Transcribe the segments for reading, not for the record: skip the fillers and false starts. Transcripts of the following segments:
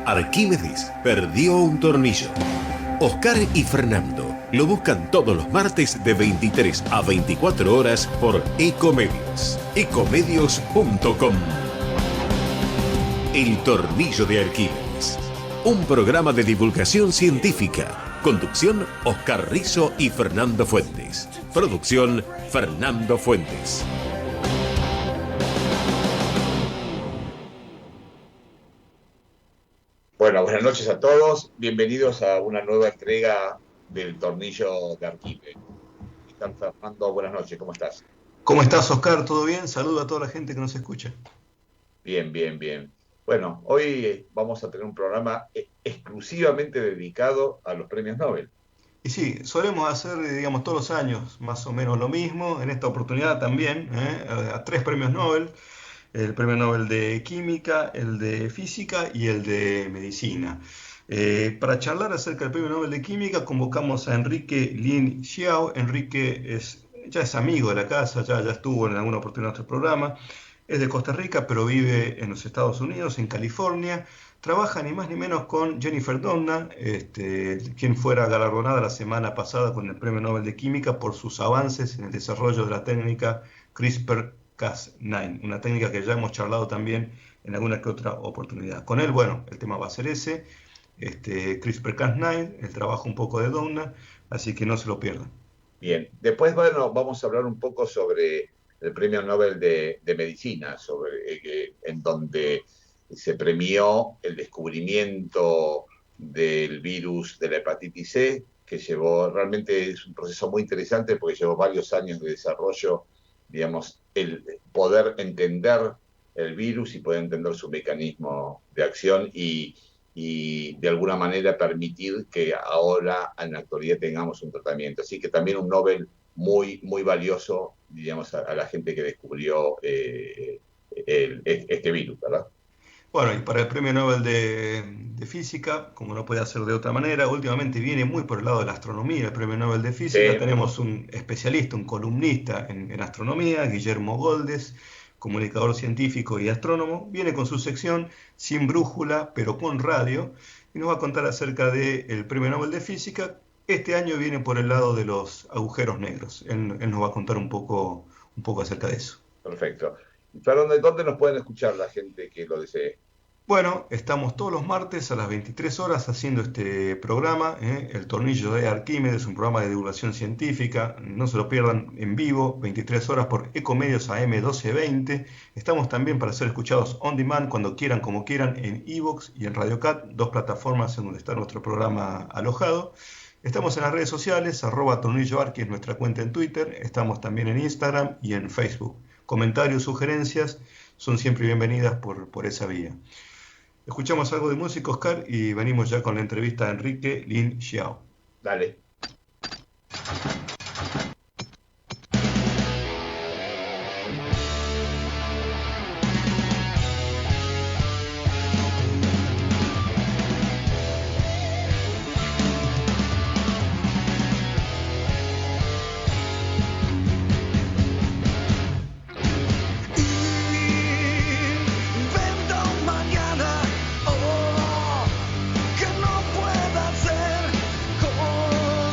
Arquímedes perdió un tornillo. Oscar y Fernando lo buscan todos los martes de 23 a 24 horas por Ecomedios. Ecomedios.com. El tornillo de Arquímedes. Un programa de divulgación científica. Conducción: Oscar Rizo y Fernando Fuentes. Producción: Fernando Fuentes. Bueno, buenas noches a todos. Bienvenidos a una nueva entrega del tornillo de Arquímedes. Fernando, buenas noches. ¿Cómo estás? ¿Cómo estás, Oscar? ¿Todo bien? Saludo a toda la gente que nos escucha. Bien, bien, bien. Bueno, hoy vamos a tener un programa exclusivamente dedicado a los premios Nobel. Y sí, solemos hacer, digamos, todos los años más o menos lo mismo. En esta oportunidad también, a 3 premios Nobel. El premio Nobel de Química, el de Física y el de Medicina. Para charlar acerca del premio Nobel de Química convocamos a Enrique Lin Xiao. Enrique ya es amigo de la casa, ya estuvo en alguna oportunidad en nuestro programa. Es de Costa Rica, pero vive en los Estados Unidos, en California. Trabaja ni más ni menos con Jennifer Doudna, quien fuera galardonada la semana pasada con el premio Nobel de Química por sus avances en el desarrollo de la técnica CRISPR-Cas9, una técnica que ya hemos charlado también en alguna que otra oportunidad. Con él, bueno, el tema va a ser ese, CRISPR-Cas9, el trabajo un poco de Doudna, así que no se lo pierdan. Bien, después, bueno, vamos a hablar un poco sobre el premio Nobel de Medicina, en donde se premió el descubrimiento del virus de la hepatitis C, que realmente es un proceso muy interesante porque llevó varios años de desarrollo, digamos, el poder entender el virus y poder entender su mecanismo de acción y de alguna manera permitir que ahora en la actualidad tengamos un tratamiento. Así que también un Nobel muy, muy valioso, digamos, a la gente que descubrió este virus, ¿verdad? Bueno, y para el premio Nobel de Física, como no puede ser de otra manera, últimamente viene muy por el lado de la astronomía el premio Nobel de Física. Sí. Tenemos un especialista, un columnista en astronomía, Guillermo Goldes, comunicador científico y astrónomo. Viene con su sección Sin brújula, pero con radio, y nos va a contar acerca del premio Nobel de Física. Este año viene por el lado de los agujeros negros. Él nos va a contar un poco acerca de eso. Perfecto. Perdón, ¿dónde nos pueden escuchar la gente que lo desee? Bueno, estamos todos los martes a las 23 horas haciendo este programa, El Tornillo de Arquímedes, un programa de divulgación científica. No se lo pierdan, en vivo, 23 horas por Ecomedios AM 1220. Estamos también para ser escuchados on demand cuando quieran, como quieran, en iVoox y en Radio Cat, 2 plataformas en donde está nuestro programa alojado. Estamos en las redes sociales, @tornilloarqui es nuestra cuenta en Twitter. Estamos también en Instagram y en Facebook. Comentarios, sugerencias son siempre bienvenidas por esa vía. Escuchamos algo de música, Oscar, y venimos ya con la entrevista a Enrique Lin Xiao. Dale. Que no pueda ser con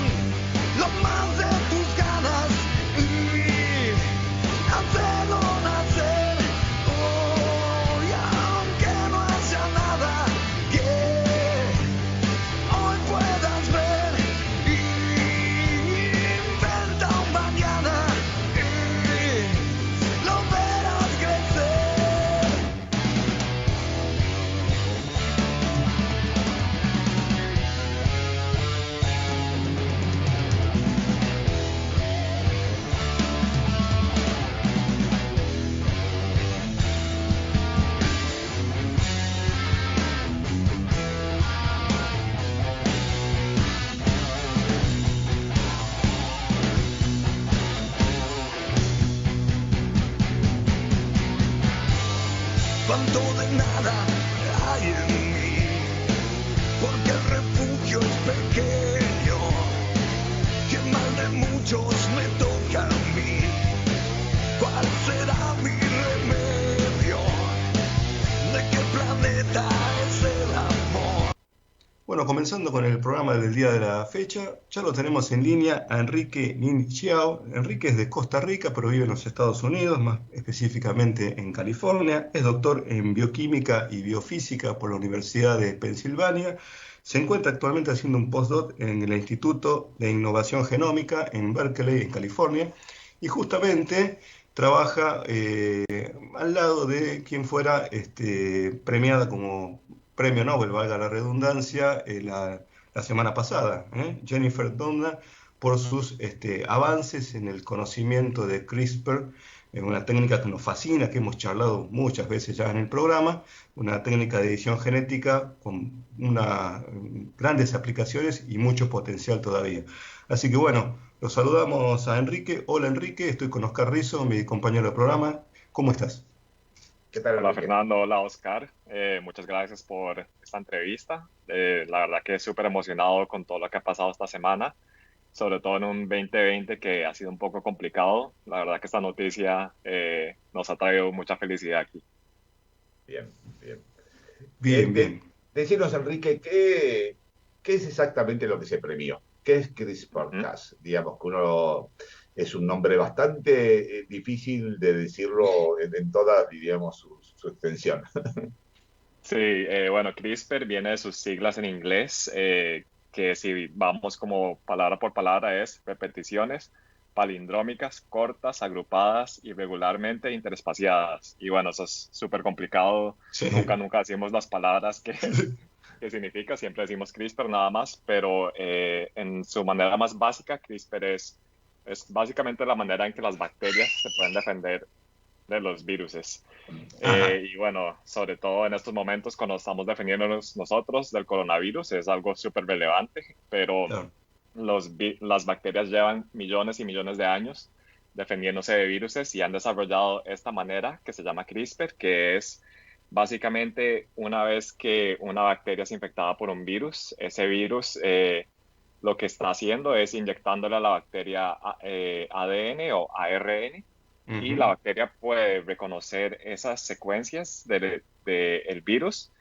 bueno, comenzando con el programa del día de la fecha, ya lo tenemos en línea a Enrique Nin Xiao. Enrique es de Costa Rica, pero vive en los Estados Unidos, más específicamente en California. Es doctor en bioquímica y biofísica por la Universidad de Pensilvania. Se encuentra actualmente haciendo un postdoc en el Instituto de Innovación Genómica en Berkeley, en California. Y justamente trabaja al lado de quien fuera premiada como premio Nobel, valga la redundancia, la semana pasada, Jennifer Doudna, por sus avances en el conocimiento de CRISPR, una técnica que nos fascina, que hemos charlado muchas veces ya en el programa, una técnica de edición genética con grandes aplicaciones y mucho potencial todavía. Así que bueno, los saludamos a Enrique. Hola Enrique, estoy con Oscar Rizo, mi compañero de programa. ¿Cómo estás? ¿Qué tal, Hola Enrique? Fernando, hola Oscar. Muchas gracias por esta entrevista. La verdad que súper emocionado con todo lo que ha pasado esta semana, sobre todo en un 2020 que ha sido un poco complicado. La verdad que esta noticia nos ha traído mucha felicidad aquí. Bien, bien. Bien, bien. Decinos, Enrique, ¿qué es exactamente lo que se premió? ¿Qué es Ujú. CRISPR-Cas? Digamos que uno es un nombre bastante difícil de decirlo en toda, diríamos, su extensión. Sí, bueno, CRISPR viene de sus siglas en inglés, que si vamos como palabra por palabra es repeticiones palindrómicas, cortas, agrupadas, irregularmente interespaciadas. Y bueno, eso es súper complicado. Sí. Nunca decimos las palabras que significa, siempre decimos CRISPR nada más, pero en su manera más básica, CRISPR es básicamente la manera en que las bacterias se pueden defender de los viruses. Ajá. Y bueno, sobre todo en estos momentos cuando estamos defendiéndonos nosotros del coronavirus, es algo súper relevante, pero Claro. las bacterias llevan millones y millones de años defendiéndose de viruses y han desarrollado esta manera que se llama CRISPR, que es básicamente una vez que una bacteria es infectada por un virus, ese virus lo que está haciendo es inyectándole a la bacteria ADN o ARN y la Ujú. bacteria puede reconocer esas secuencias del virus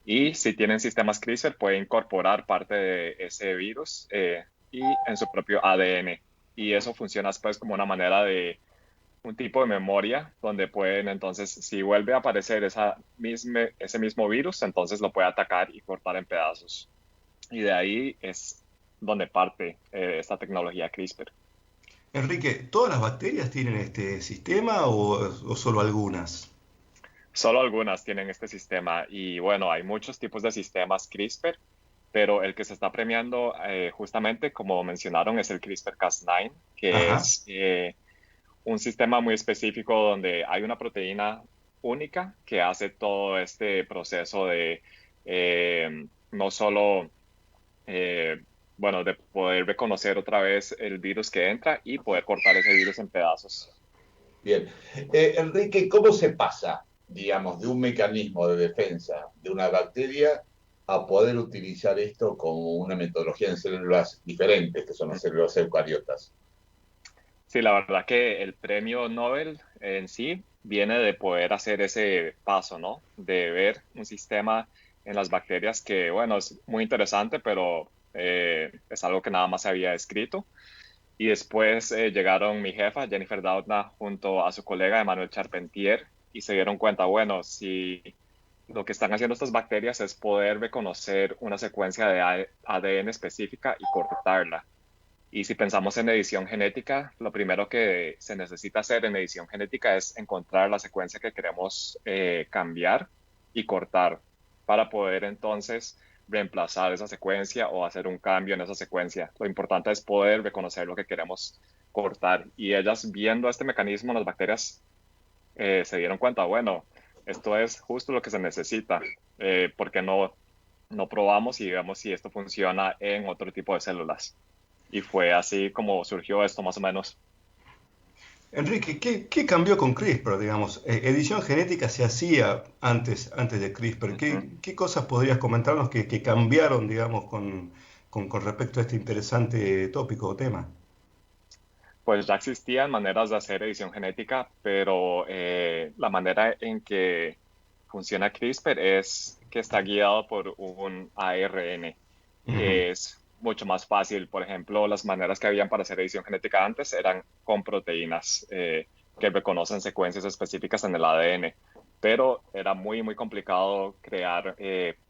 y si tienen sistemas CRISPR puede incorporar parte de ese virus y en su propio ADN. Y eso funciona después como una manera de un tipo de memoria donde pueden entonces, si vuelve a aparecer ese mismo virus, entonces lo puede atacar y cortar en pedazos. Y de ahí es donde parte esta tecnología CRISPR. Enrique, ¿todas las bacterias tienen este sistema o solo algunas? Solo algunas tienen este sistema y bueno, hay muchos tipos de sistemas CRISPR, pero el que se está premiando justamente, como mencionaron, es el CRISPR-Cas9, que Ajá. es un sistema muy específico donde hay una proteína única que hace todo este proceso de no solo, eh, bueno, de poder reconocer otra vez el virus que entra y poder cortar ese virus en pedazos. Bien. Enrique, ¿cómo se pasa, digamos, de un mecanismo de defensa de una bacteria a poder utilizar esto como una metodología en células diferentes, que son las células eucariotas? Sí, la verdad que el premio Nobel en sí viene de poder hacer ese paso, ¿no? De ver un sistema en las bacterias que, bueno, es muy interesante, pero es algo que nada más se había escrito. Y después llegaron mi jefa, Jennifer Doudna, junto a su colega Emmanuel Charpentier, y se dieron cuenta, bueno, si lo que están haciendo estas bacterias es poder reconocer una secuencia de ADN específica y cortarla. Y si pensamos en edición genética, lo primero que se necesita hacer en edición genética es encontrar la secuencia que queremos cambiar y cortar para poder entonces reemplazar esa secuencia o hacer un cambio en esa secuencia. Lo importante es poder reconocer lo que queremos cortar. Y ellas viendo este mecanismo, las bacterias se dieron cuenta, bueno, esto es justo lo que se necesita, porque no probamos y vemos si esto funciona en otro tipo de células. Y fue así como surgió esto más o menos. Enrique, ¿qué cambió con CRISPR, digamos? Edición genética se hacía antes de CRISPR. Ujú. ¿Qué cosas podrías comentarnos que cambiaron, digamos, con respecto a este interesante tópico o tema? Pues ya existían maneras de hacer edición genética, pero la manera en que funciona CRISPR es que está guiado por un ARN. Ujú. que es mucho más fácil. Por ejemplo, las maneras que habían para hacer edición genética antes eran con proteínas que reconocen secuencias específicas en el ADN, pero era muy, muy complicado crear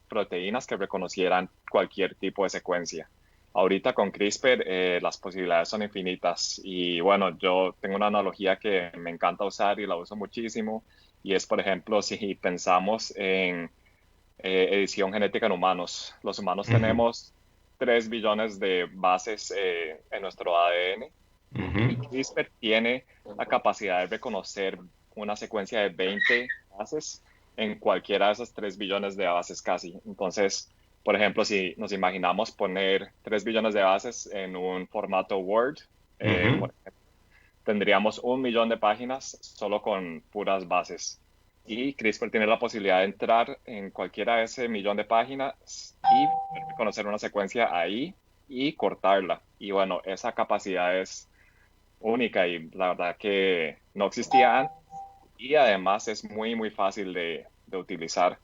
proteínas que reconocieran cualquier tipo de secuencia. Ahorita con CRISPR las posibilidades son infinitas y bueno, yo tengo una analogía que me encanta usar y la uso muchísimo y es, por ejemplo, si pensamos en edición genética en humanos. Los humanos Ujú. tenemos 3 billones de bases en nuestro ADN Ujú. y CRISPR tiene la capacidad de reconocer una secuencia de 20 bases en cualquiera de esas 3 billones de bases casi. Entonces, por ejemplo, si nos imaginamos poner 3 billones de bases en un formato Word, Ujú. tendríamos 1 millón de páginas solo con puras bases. Y CRISPR tiene la posibilidad de entrar en cualquiera de ese millón de páginas y reconocer una secuencia ahí y cortarla. Y bueno, esa capacidad es única y la verdad que no existía antes y además es muy, muy fácil de utilizar.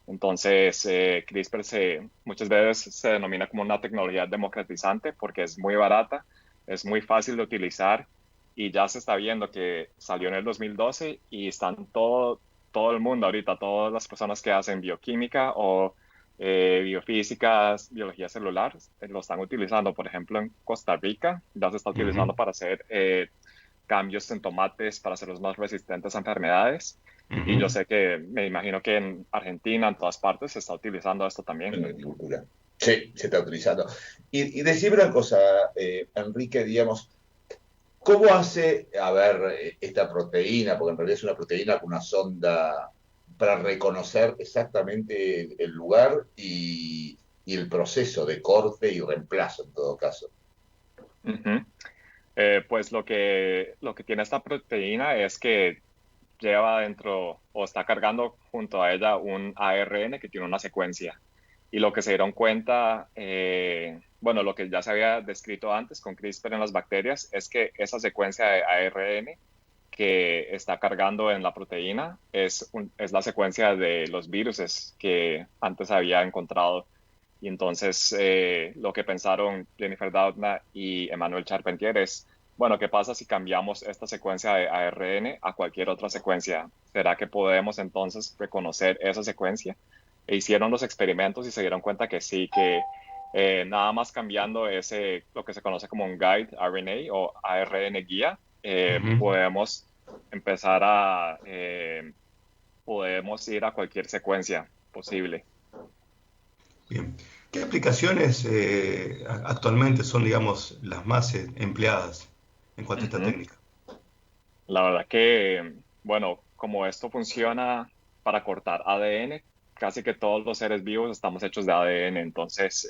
Entonces, CRISPR muchas veces se denomina como una tecnología democratizante porque es muy barata, es muy fácil de utilizar y ya se está viendo que salió en el 2012 y están todo el mundo ahorita, todas las personas que hacen bioquímica o biofísicas, biología celular, lo están utilizando. Por ejemplo, en Costa Rica ya se está Ujú. utilizando para hacer cambios en tomates para hacerlos más resistentes a enfermedades. Y yo Ujú. sé que, me imagino que en Argentina, en todas partes, se está utilizando esto también. En la agricultura. Sí, se está utilizando. Y decime una cosa, Enrique, digamos, ¿cómo hace, a ver, esta proteína, porque en realidad es una proteína con una sonda para reconocer exactamente el lugar y el proceso de corte y reemplazo en todo caso? Ujú. Pues lo que tiene esta proteína es que lleva dentro o está cargando junto a ella un ARN que tiene una secuencia. Y lo que se dieron cuenta, bueno, lo que ya se había descrito antes con CRISPR en las bacterias, es que esa secuencia de ARN que está cargando en la proteína es la secuencia de los virus que antes había encontrado. Y entonces lo que pensaron Jennifer Doudna y Emmanuel Charpentier es, bueno, ¿qué pasa si cambiamos esta secuencia de ARN a cualquier otra secuencia? ¿Será que podemos entonces reconocer esa secuencia? E hicieron los experimentos y se dieron cuenta que sí, que nada más cambiando lo que se conoce como un guide RNA o ARN guía, Ujú. empezar podemos ir a cualquier secuencia posible. Bien. ¿Qué aplicaciones actualmente son, digamos, las más empleadas en cuanto a esta Ujú. técnica? La verdad que, bueno, como esto funciona para cortar ADN, casi que todos los seres vivos estamos hechos de ADN, entonces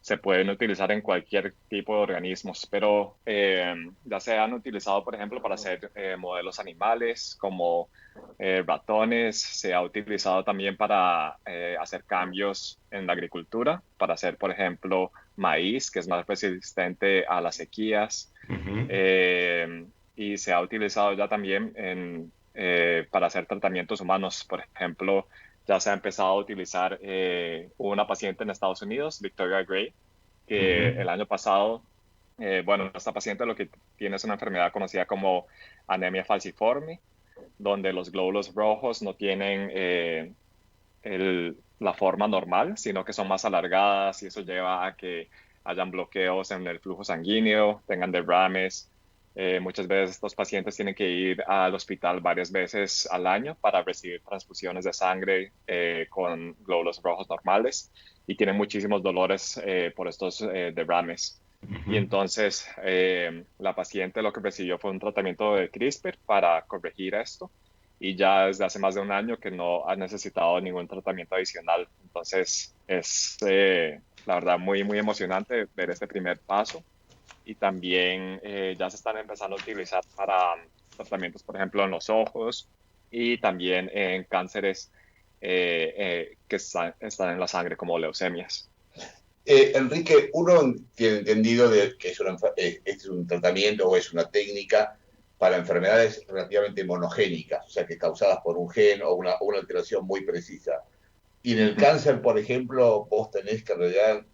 se pueden utilizar en cualquier tipo de organismos, pero ya se han utilizado, por ejemplo, para hacer modelos animales como ratones, se ha utilizado también para hacer cambios en la agricultura, para hacer, por ejemplo, maíz, que es más resistente a las sequías. Ujú. Eh, y se ha utilizado ya también para hacer tratamientos humanos. Por ejemplo, ya se ha empezado a utilizar una paciente en Estados Unidos, Victoria Gray, Ujú. que el año pasado, bueno, esta paciente lo que tiene es una enfermedad conocida como anemia falciforme, donde los glóbulos rojos no tienen la forma normal, sino que son más alargadas y eso lleva a que hayan bloqueos en el flujo sanguíneo, tengan derrames. Muchas veces estos pacientes tienen que ir al hospital varias veces al año para recibir transfusiones de sangre con glóbulos rojos normales y tienen muchísimos dolores por estos derrames. Y Ujú. entonces la paciente lo que recibió fue un tratamiento de CRISPR para corregir esto y ya desde hace más de un año que no ha necesitado ningún tratamiento adicional. Entonces es la verdad muy, muy emocionante ver este primer paso y también ya se están empezando a utilizar para tratamientos, por ejemplo, en los ojos y también en cánceres que están en la sangre como leucemias. Enrique, uno tiene entendido de que este es un tratamiento o es una técnica para enfermedades relativamente monogénicas, o sea, que causadas por un gen o una alteración muy precisa. Y en el Ujú. cáncer, por ejemplo, vos tenés que en realidad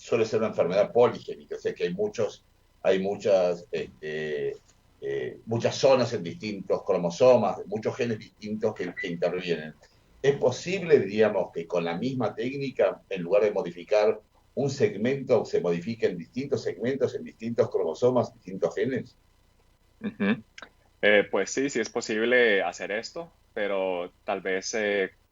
suele ser una enfermedad poligénica, o sea que hay muchas zonas en distintos cromosomas, muchos genes distintos que intervienen. ¿Es posible, diríamos, que con la misma técnica, en lugar de modificar un segmento, se modifiquen distintos segmentos en distintos cromosomas, distintos genes? Ujú. Pues sí, sí es posible hacer esto, pero tal vez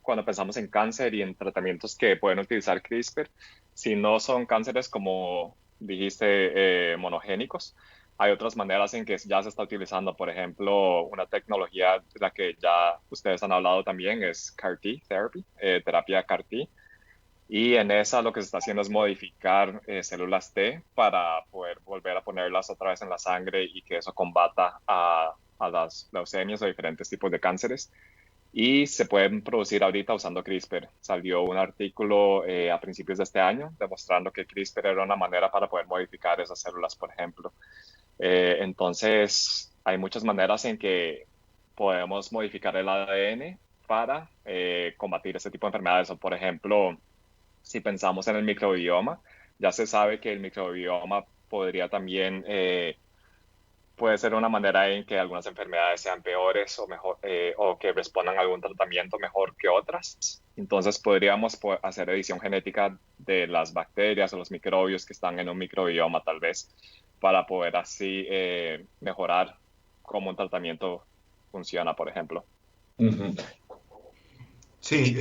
cuando pensamos en cáncer y en tratamientos que pueden utilizar CRISPR, si no son cánceres como dijiste, monogénicos, hay otras maneras en que ya se está utilizando. Por ejemplo, una tecnología de la que ya ustedes han hablado también es CAR-T therapy, terapia CAR-T. Y en esa lo que se está haciendo es modificar células T para poder volver a ponerlas otra vez en la sangre y que eso combata a las leucemias o diferentes tipos de cánceres. Y se pueden producir ahorita usando CRISPR. Salió un artículo a principios de este año demostrando que CRISPR era una manera para poder modificar esas células, por ejemplo. Entonces, hay muchas maneras en que podemos modificar el ADN para combatir este tipo de enfermedades. O, por ejemplo, si pensamos en el microbioma, ya se sabe que el microbioma podría también, puede ser una manera en que algunas enfermedades sean peores o mejor, o que respondan a algún tratamiento mejor que otras. Entonces podríamos hacer edición genética de las bacterias o los microbios que están en un microbioma tal vez, para poder así mejorar cómo un tratamiento funciona, por ejemplo. Ujú. Sí,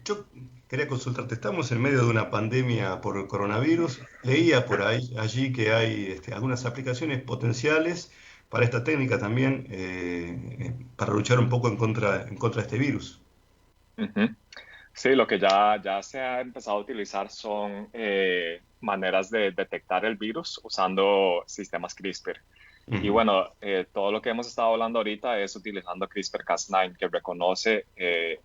yo quería consultarte, estamos en medio de una pandemia por el coronavirus. Leía por ahí, allí que hay algunas aplicaciones potenciales para esta técnica también, para luchar un poco en contra de este virus. Ujú. Sí, lo que ya se ha empezado a utilizar son maneras de detectar el virus usando sistemas CRISPR. Y Ujú. bueno, todo lo que hemos estado hablando ahorita es utilizando CRISPR-Cas9, que reconoce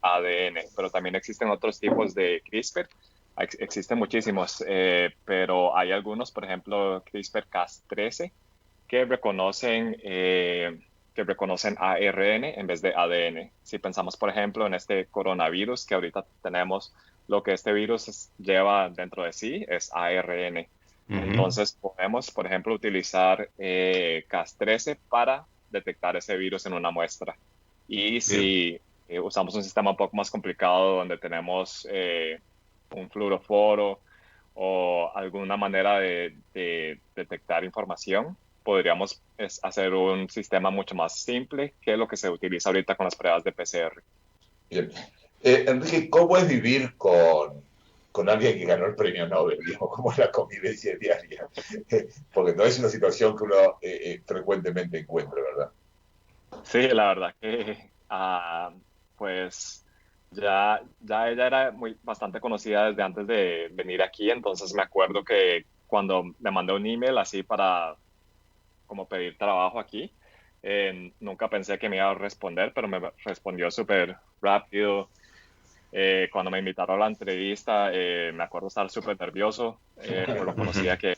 ADN, pero también existen otros tipos de CRISPR. Existen muchísimos, pero hay algunos, por ejemplo, CRISPR-Cas13, que reconocen ARN en vez de ADN. Si pensamos, por ejemplo, en este coronavirus que ahorita tenemos, lo que este virus lleva dentro de sí es ARN. Ujú. Entonces podemos, por ejemplo, utilizar Cas13 para detectar ese virus en una muestra. Y Bien, si usamos un sistema un poco más complicado donde tenemos un fluoroforo o alguna manera de detectar información, podríamos hacer un sistema mucho más simple que lo que se utiliza ahorita con las pruebas de PCR. Bien. Enrique, ¿cómo es vivir con alguien que ganó el premio Nobel? Digamos, ¿cómo es la convivencia diaria? Porque no es una situación que uno frecuentemente encuentra, ¿verdad? Sí, la verdad que pues ya ella era bastante conocida desde antes de venir aquí, entonces me acuerdo que cuando me mandó un email así para como pedir trabajo aquí, nunca pensé que me iba a responder, pero me respondió súper rápido. Cuando me invitaron a la entrevista, me acuerdo estar súper nervioso por lo conocida que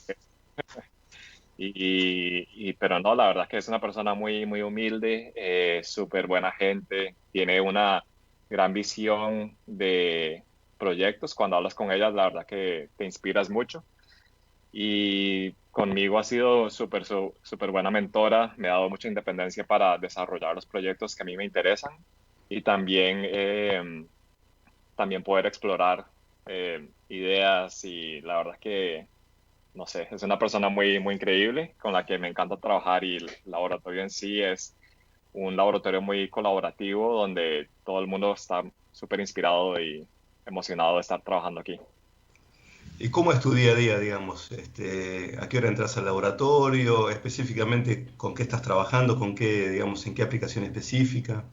pero no, la verdad es que es una persona muy, muy humilde, súper buena gente, tiene una gran visión de proyectos. Cuando hablas con ella, la verdad que te inspiras mucho. Y conmigo ha sido súper buena mentora, me ha dado mucha independencia para desarrollar los proyectos que a mí me interesan y también poder explorar ideas. Y la verdad es que no sé, es una persona muy, muy increíble con la que me encanta trabajar, y el laboratorio en sí es un laboratorio muy colaborativo donde todo el mundo está súper inspirado y emocionado de estar trabajando aquí. ¿y cómo es tu día a día, digamos? ¿A qué hora entras al laboratorio? Específicamente, ¿con qué estás trabajando? ¿Con qué, digamos, en qué aplicación específica?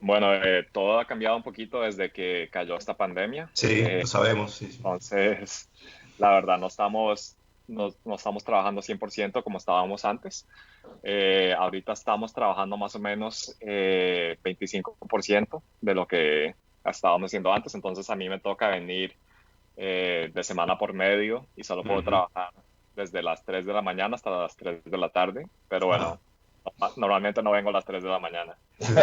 Bueno, todo ha cambiado un poquito desde que cayó esta pandemia. Sí, lo sabemos, sí, sí. Entonces, la verdad, no estamos trabajando 100% como estábamos antes. Ahorita estamos trabajando más o menos 25% de lo que estábamos haciendo antes. Entonces, a mí me toca venir de semana por medio y solo puedo Ujú. trabajar desde las 3 de la mañana hasta las 3 de la tarde. Pero Ah, bueno, normalmente no vengo a las 3 de la mañana. bien.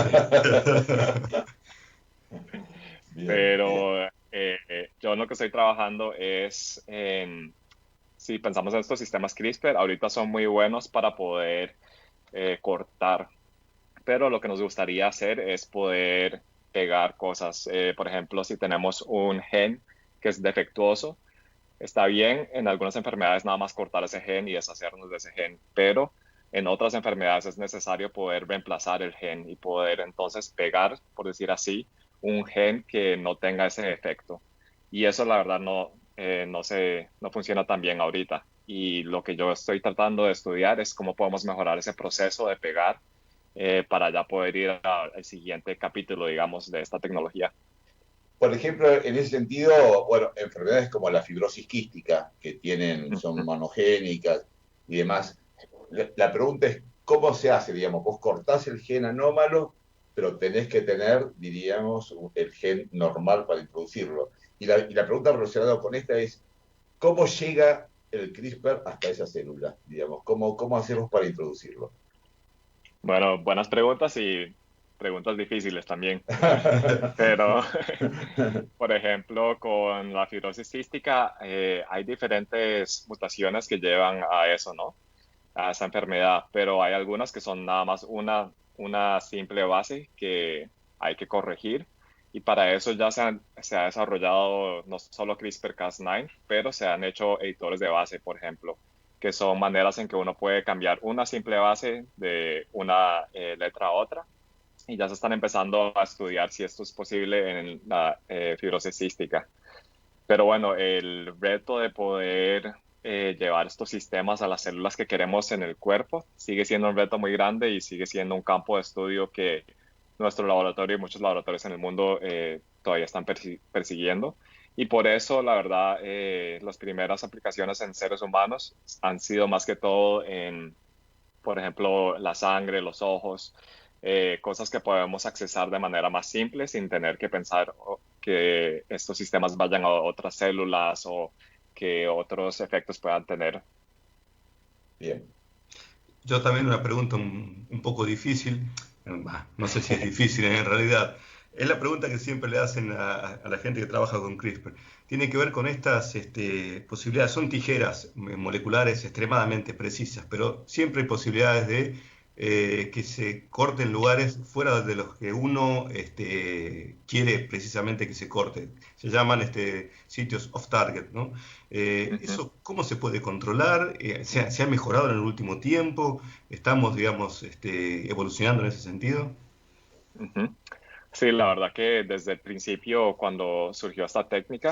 Bien, bien. Pero yo en lo que estoy trabajando es si pensamos en estos sistemas CRISPR, ahorita son muy buenos para poder cortar, pero lo que nos gustaría hacer es poder pegar cosas. Por ejemplo, si tenemos un gen que es defectuoso, está bien en algunas enfermedades nada más cortar ese gen y deshacernos de ese gen, pero en otras enfermedades es necesario poder reemplazar el gen y poder entonces pegar, por decir así, un gen que no tenga ese efecto. Y eso la verdad no funciona tan bien ahorita. Y lo que yo estoy tratando de estudiar es cómo podemos mejorar ese proceso de pegar para ya poder ir al siguiente capítulo, digamos, de esta tecnología. Por ejemplo, en ese sentido, bueno, enfermedades como la fibrosis quística, que son monogénicas y demás, la pregunta es, ¿cómo se hace? Digamos, vos cortás el gen anómalo, pero tenés que tener, diríamos, el gen normal para introducirlo. Y la pregunta relacionada con esta es, ¿cómo llega el CRISPR hasta esa célula? Digamos, ¿cómo hacemos para introducirlo? Bueno, buenas preguntas y preguntas difíciles también. Pero, por ejemplo, con la fibrosis cística, hay diferentes mutaciones que llevan a eso, ¿no? A esa enfermedad, pero hay algunas que son nada más una simple base que hay que corregir. Y para eso ya se ha desarrollado no solo CRISPR-Cas9, pero se han hecho editores de base, por ejemplo, que son maneras en que uno puede cambiar una simple base de una letra a otra. Y ya se están empezando a estudiar si esto es posible en la fibrosis cística. Pero bueno, el reto de poder llevar estos sistemas a las células que queremos en el cuerpo sigue siendo un reto muy grande y sigue siendo un campo de estudio que nuestro laboratorio y muchos laboratorios en el mundo todavía están persiguiendo. Y por eso, la verdad, las primeras aplicaciones en seres humanos han sido más que todo en, por ejemplo, la sangre, los ojos, cosas que podemos accesar de manera más simple sin tener que pensar que estos sistemas vayan a otras células o que otros efectos puedan tener. Bien. Yo también una pregunta un poco difícil, no sé si es difícil en realidad, es la pregunta que siempre le hacen a la gente que trabaja con CRISPR. Tiene que ver con estas posibilidades, son tijeras moleculares extremadamente precisas, pero siempre hay posibilidades de que se corten lugares fuera de los que uno quiere precisamente que se corte. Se llaman sitios off target, ¿no? Ujú. ¿Eso cómo se puede controlar? ¿Se ha mejorado en el último tiempo? ¿Estamos, digamos, evolucionando en ese sentido? Ujú. Sí, la verdad que desde el principio, cuando surgió esta técnica,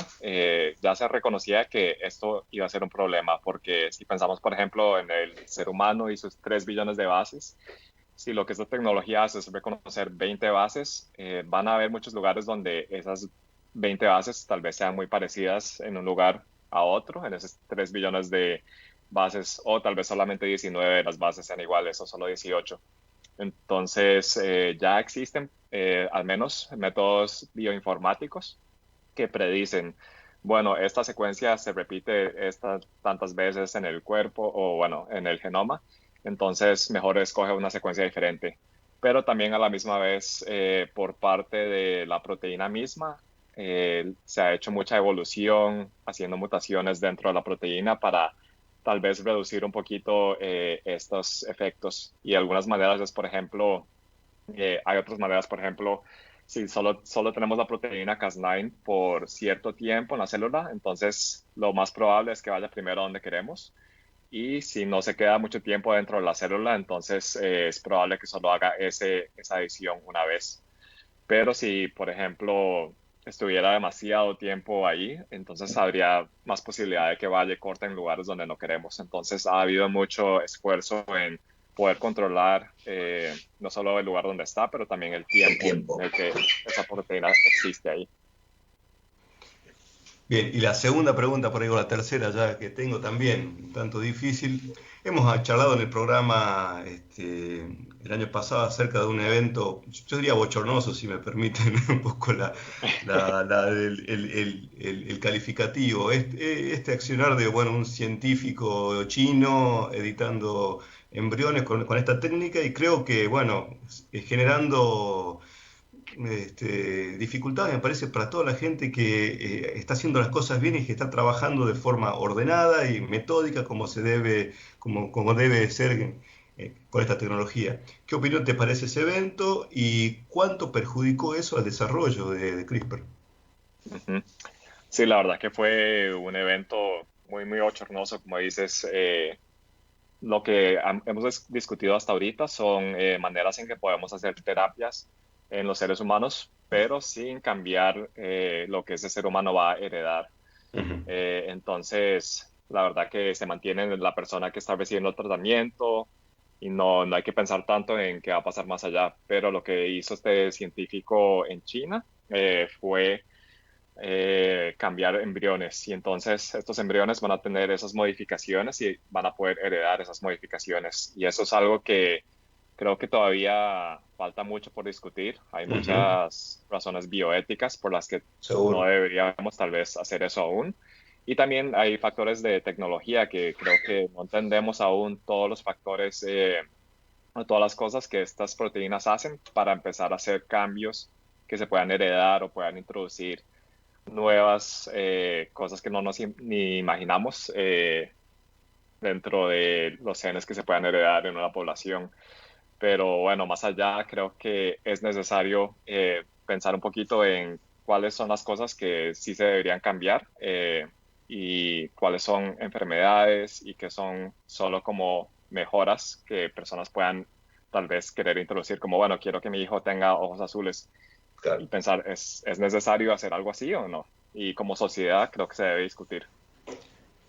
ya se reconocía que esto iba a ser un problema, porque si pensamos, por ejemplo, en el ser humano y sus 3 billones de bases, si lo que esta tecnología hace es reconocer 20 bases, van a haber muchos lugares donde esas 20 bases tal vez sean muy parecidas en un lugar a otro, en esos 3 billones de bases, o tal vez solamente 19 de las bases sean iguales o solo 18. Entonces, ya existen al menos métodos bioinformáticos que predicen, bueno, esta secuencia se repite estas tantas veces en el cuerpo o, bueno, en el genoma, entonces mejor escoge una secuencia diferente. Pero también a la misma vez, por parte de la proteína misma, se ha hecho mucha evolución haciendo mutaciones dentro de la proteína para tal vez reducir un poquito estos efectos. Y algunas maneras es, por ejemplo, hay otras maneras, por ejemplo, si solo tenemos la proteína Cas9 por cierto tiempo en la célula, entonces lo más probable es que vaya primero a donde queremos. Y si no se queda mucho tiempo dentro de la célula, entonces es probable que solo haga esa edición una vez. Pero si, por ejemplo, estuviera demasiado tiempo ahí, entonces habría más posibilidad de que vaya y corte en lugares donde no queremos. Entonces ha habido mucho esfuerzo en poder controlar no solo el lugar donde está, pero también el El tiempo tiempo. de que esa proteína existe ahí. Bien, y la segunda pregunta, por ahí o la tercera ya que tengo también, un tanto difícil. Hemos charlado en el programa el año pasado acerca de un evento, yo diría bochornoso, si me permiten un poco el calificativo. Este accionar de bueno, un científico chino editando embriones con esta técnica y creo que, bueno, generando dificultades, me parece, para toda la gente que está haciendo las cosas bien y que está trabajando de forma ordenada y metódica como debe ser con esta tecnología. ¿Qué opinión te parece ese evento y cuánto perjudicó eso al desarrollo de CRISPR? Ujú. Sí, la verdad que fue un evento muy, muy bochornoso, como dices. Lo que hemos discutido hasta ahorita son maneras en que podemos hacer terapias en los seres humanos, pero sin cambiar lo que ese ser humano va a heredar. Ujú. Entonces, la verdad que se mantiene en la persona que está recibiendo el tratamiento y no hay que pensar tanto en qué va a pasar más allá. Pero lo que hizo este científico en China fue cambiar embriones, y entonces estos embriones van a tener esas modificaciones y van a poder heredar esas modificaciones, y eso es algo que creo que todavía falta mucho por discutir. Hay Ujú. muchas razones bioéticas por las que no Seguro. deberíamos tal vez hacer eso aún, y también hay factores de tecnología que creo que no entendemos aún todos los factores, todas las cosas que estas proteínas hacen para empezar a hacer cambios que se puedan heredar o puedan introducir nuevas cosas que no nos ni imaginamos dentro de los genes que se puedan heredar en una población. Pero bueno, más allá, creo que es necesario pensar un poquito en cuáles son las cosas que sí se deberían cambiar, y cuáles son enfermedades y que son solo como mejoras que personas puedan tal vez querer introducir, como, bueno, quiero que mi hijo tenga ojos azules, y Claro. pensar, ¿es necesario hacer algo así o no? Y como sociedad creo que se debe discutir.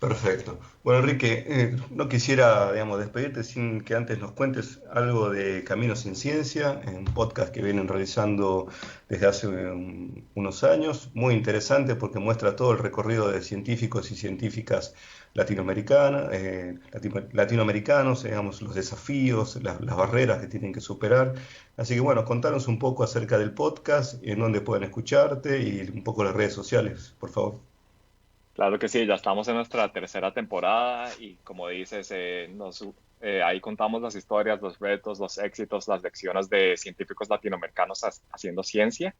Perfecto. Bueno, Enrique, no quisiera, digamos, despedirte sin que antes nos cuentes algo de Caminos en Ciencia, un podcast que vienen realizando desde hace unos años, muy interesante porque muestra todo el recorrido de científicos y científicas latinoamericanos, digamos, los desafíos, las barreras que tienen que superar. Así que bueno, contanos un poco acerca del podcast, en dónde pueden escucharte y un poco las redes sociales, por favor. Claro que sí, ya estamos en nuestra tercera temporada y como dices, ahí contamos las historias, los retos, los éxitos, las lecciones de científicos latinoamericanos haciendo ciencia.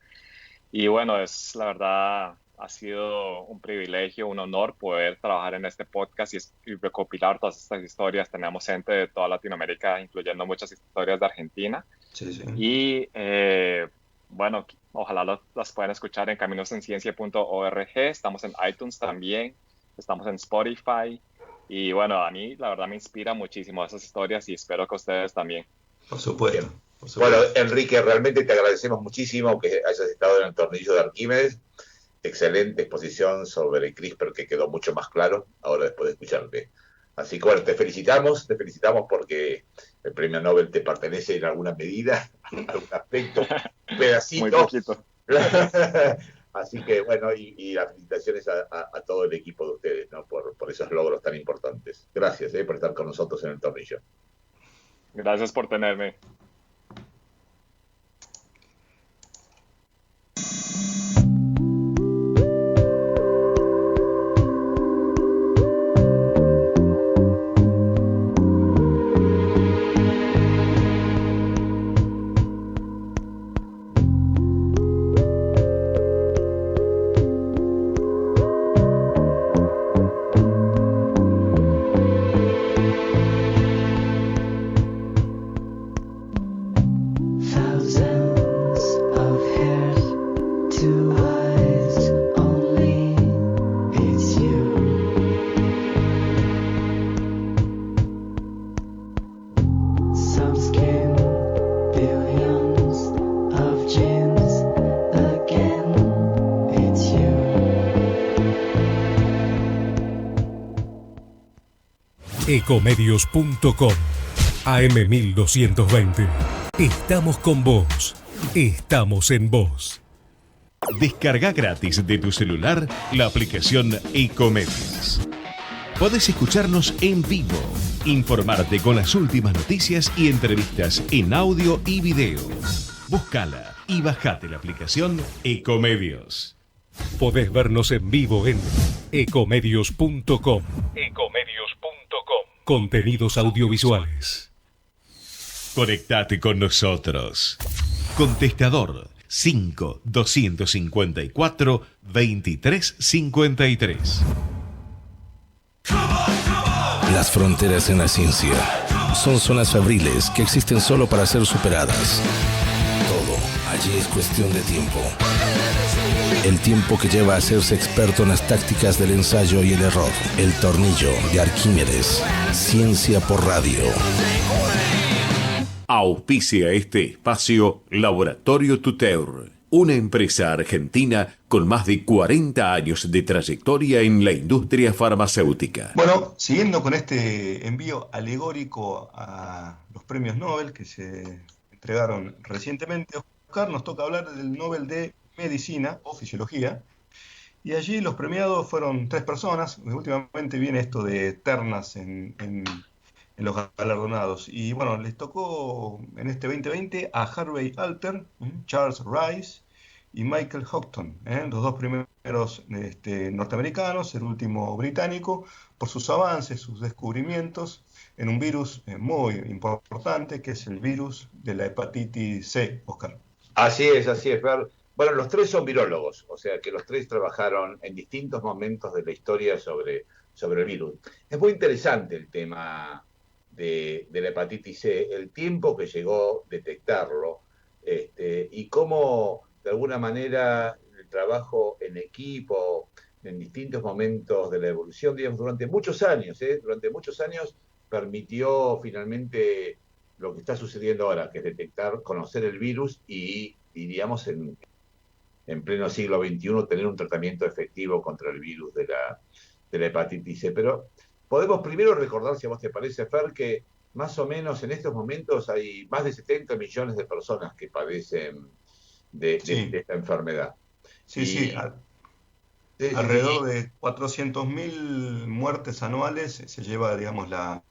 Y bueno, la verdad, ha sido un privilegio, un honor poder trabajar en este podcast y recopilar todas estas historias. Tenemos gente de toda Latinoamérica, incluyendo muchas historias de Argentina. Sí, sí. Y bueno, ojalá las puedan escuchar en caminosenciencia.org. Estamos en iTunes también, estamos en Spotify. Y bueno, a mí la verdad me inspira muchísimo esas historias y espero que ustedes también. Por supuesto, Bien. por Bueno, supuesto. Enrique, realmente te agradecemos muchísimo que hayas estado en el tornillo de Arquímedes. Excelente exposición sobre CRISPR que quedó mucho más claro ahora después de escucharte. Así que bueno, te felicitamos porque el premio Nobel te pertenece en alguna medida, en algún aspecto, un Muy pedacito. poquito. Así que bueno, y las felicitaciones a todo el equipo de ustedes, ¿no? Por esos logros tan importantes. Gracias por estar con nosotros en el tornillo. Gracias por tenerme. Thousands of hairs, two eyes only, it's you. Some skin, billions of genes, again, it's you. Ecomedios.com AM1220. Estamos con vos. Estamos en vos. Descarga gratis de tu celular la aplicación Ecomedios. Podés escucharnos en vivo, informarte con las últimas noticias y entrevistas en audio y video. Búscala y bajate la aplicación Ecomedios. Podés vernos en vivo en ecomedios.com. Contenidos audiovisuales. Conectate con nosotros. Contestador 5-254-2353. Las fronteras en la ciencia son zonas febriles que existen solo para ser superadas. Todo allí es cuestión de tiempo. El tiempo que lleva a hacerse experto en las tácticas del ensayo y el error. El tornillo de Arquímedes. Ciencia por radio. Auspicia este espacio Laboratorio Tuteur, una empresa argentina con más de 40 años de trayectoria en la industria farmacéutica. Bueno, siguiendo con este envío alegórico a los premios Nobel que se entregaron recientemente, Oscar, nos toca hablar del Nobel de Medicina o Fisiología. Y allí los premiados fueron 3 personas. Últimamente viene esto de ternas en los galardonados. Y bueno, les tocó en este 2020 a Harvey Alter, Charles Rice y Michael Houghton, los 2 primeros norteamericanos, el último británico, por sus avances, sus descubrimientos en un virus muy importante, que es el virus de la hepatitis C, Oscar. Así es, Fer. Bueno, los 3 son virólogos, o sea que los 3 trabajaron en distintos momentos de la historia sobre el virus. Es muy interesante el tema de la hepatitis C, el tiempo que llegó a detectarlo, y cómo, de alguna manera, el trabajo en equipo, en distintos momentos de la evolución, digamos, durante muchos años, permitió finalmente lo que está sucediendo ahora, que es detectar, conocer el virus y digamos, en pleno siglo XXI, tener un tratamiento efectivo contra el virus de la hepatitis C. Pero podemos primero recordar, si a vos te parece, Fer, que más o menos en estos momentos hay más de 70 millones de personas que padecen de esta enfermedad. Sí. Alrededor de 400.000 muertes anuales se lleva, digamos, la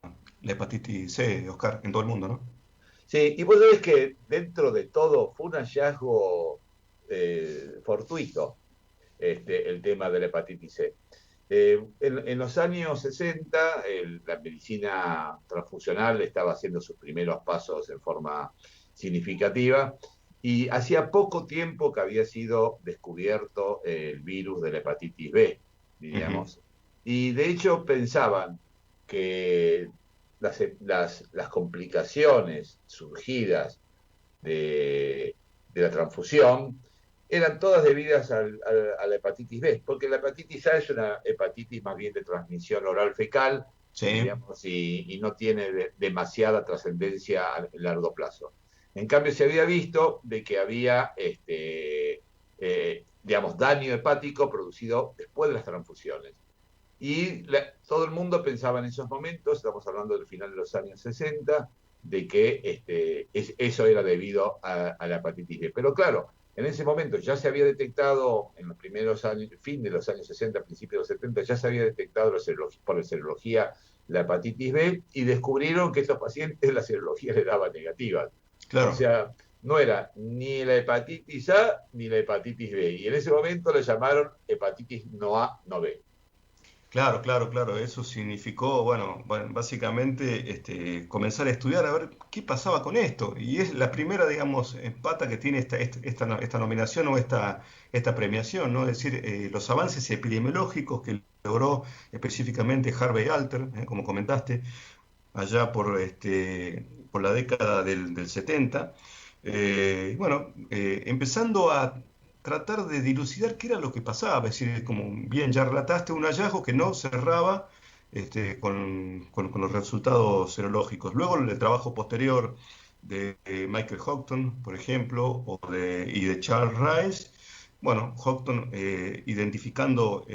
hepatitis C, Oscar, en todo el mundo, ¿no? Sí, y vos sabés que dentro de todo fue un hallazgo fortuito el tema de la hepatitis C. En los años 60, la medicina transfusional estaba haciendo sus primeros pasos en forma significativa y hacía poco tiempo que había sido descubierto el virus de la hepatitis B, diríamos. Y de hecho pensaban que las complicaciones surgidas de la transfusión eran todas debidas a la hepatitis B, porque la hepatitis A es una hepatitis más bien de transmisión oral fecal, digamos, y no tiene demasiada trascendencia a largo plazo. En cambio, se había visto de que había digamos, daño hepático producido después de las transfusiones. Y todo el mundo pensaba en esos momentos, estamos hablando del final de los años 60, de que eso era debido a la hepatitis B. Pero claro, en ese momento ya se había detectado, en los primeros años, fin de los años 60, principios de los 70, ya se había detectado por la serología la hepatitis B y descubrieron que estos pacientes la serología le daba negativa. Claro. O sea, no era ni la hepatitis A ni la hepatitis B. Y en ese momento le llamaron hepatitis no A, no B. Claro. Eso significó, bueno, básicamente comenzar a estudiar a ver qué pasaba con esto. Y es la primera, digamos, pata que tiene esta nominación o esta premiación, ¿no? Es decir, los avances epidemiológicos que logró específicamente Harvey Alter, como comentaste, allá por la década del 70. Empezando a tratar de dilucidar qué era lo que pasaba, es decir, como bien ya relataste, un hallazgo que no cerraba con los resultados serológicos. Luego el trabajo posterior de Michael Houghton, por ejemplo, y de Charles Rice, bueno, Houghton identificando